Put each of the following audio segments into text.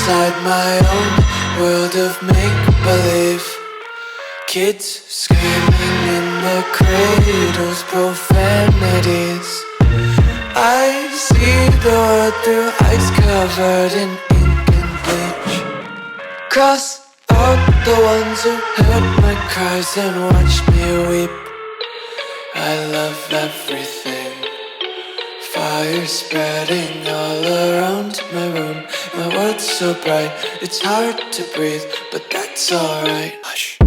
inside my own world of make-believe. Kids screaming in their cradles, profanities. I see the world through ice covered in ink and bleach. Cross out the ones who heard my cries and watched me weep. I love everything. Fire spreading all around my room. My world's so bright, it's hard to breathe, but that's alright. Hush.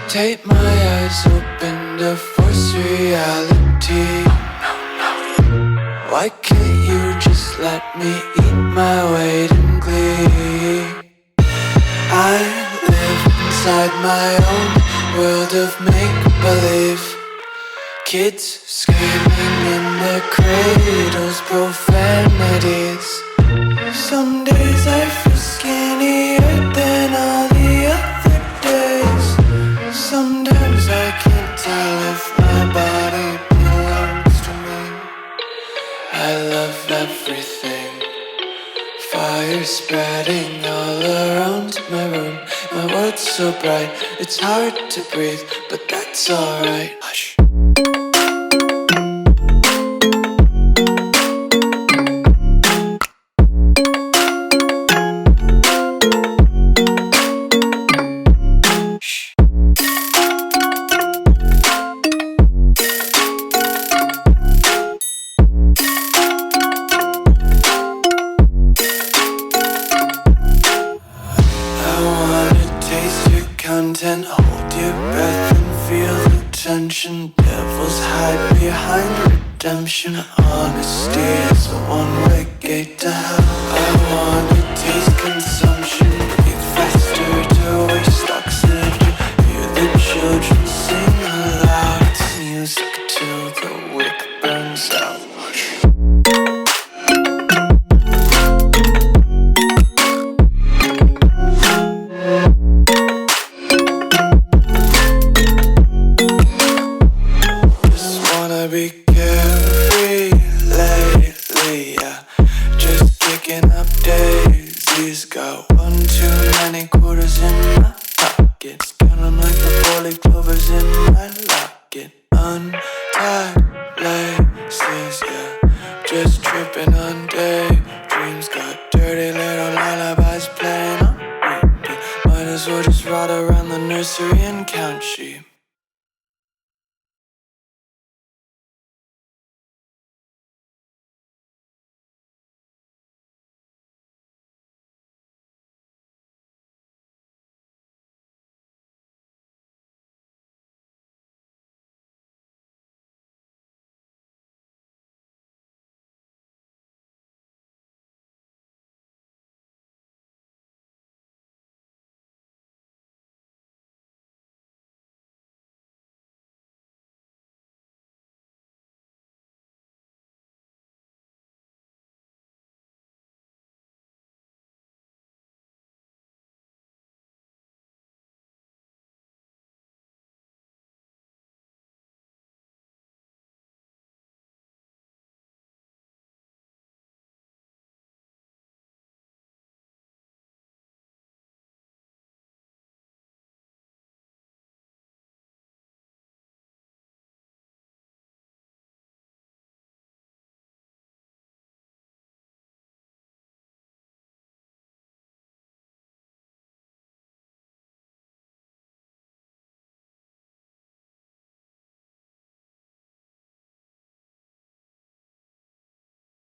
Tape my eyes open to force reality. Why can't you just let me eat my weight in glee? I live inside my own world of make-believe. Kids screaming in their cradles, profanities. Some days I feel skinnier than all the other days. Sometimes I can't tell if my body belongs to me. I love everything. Fire spreading all around my room. My world's so bright, it's hard to breathe, but that's alright. Hush. Content, hold your breath and feel the tension. Devils hide behind redemption. Honesty is a one-way gate to hell. I wanna taste consumption.